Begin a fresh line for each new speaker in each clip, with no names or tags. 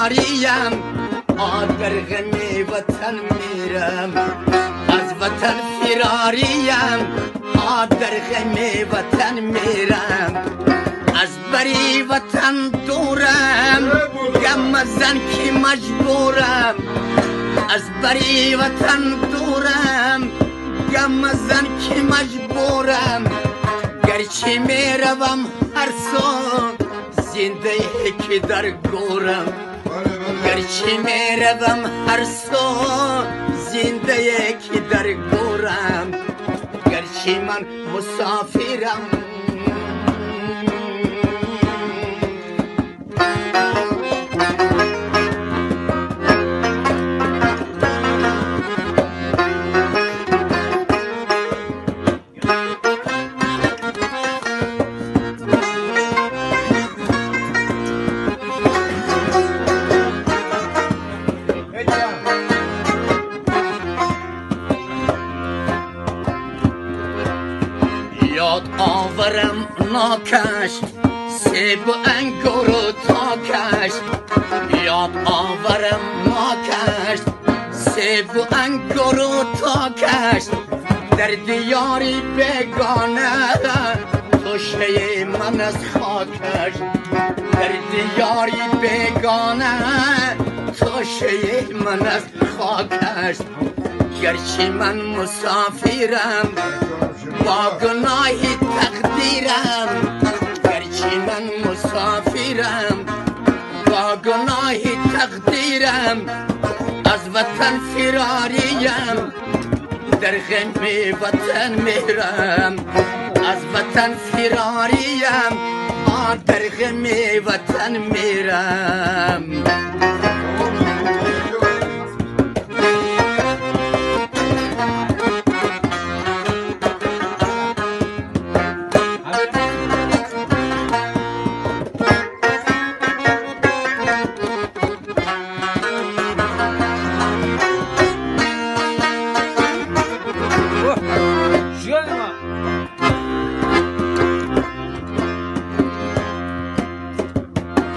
فیراریم در غم وطن میرم از وطن فیراریم در غم وطن میرم از بری وطن دورم گم زن که مجبورم از بری وطن دورم گم زن که مجبورم گرچه میروم هر سال زنده که در گورم گرچه میروم هر سال زنده که در گورم گرچه من مسافرم یاد آورم ناکش سیب و انگور و تاکش یاد آورم ناکش سیب و انگور و تاکش در دیاری بگانه توشه من از خاکش در دیاری بگانه توشه من از خاکش گرچه من مسافرم با گناهی تقدیرم گرچه من مسافرم با گناهی تقدیرم از وطن فراریم در غم وطن میرم از وطن فراریم در غم وطن میرم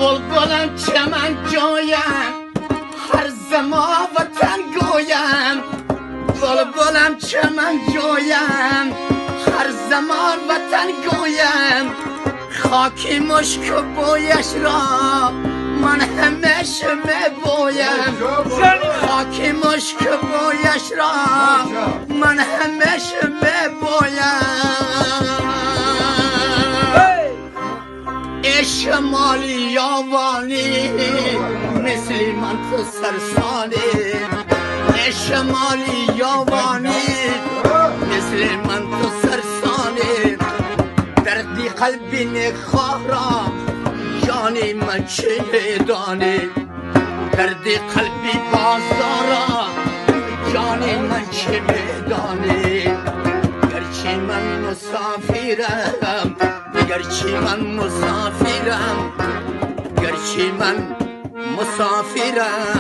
بلبلم چمن جایم هر زمان وطن گویم بلبلم چمن جایم هر زمان وطن گویم خاکی مشک و بویش را من همیشه میبویم خاکی مشک و بویش را من همیشه میبویم شمالی یاوانی مثل من تو سرسانی شمالی یاوانی مثل من تو سرسانی دردی قلبی نخارا جانی من چه میدانی دردی قلبی بازارا جانی من چه میدانی گرچه من مسافرم گرچه من مسافرم گرچه من مسافرم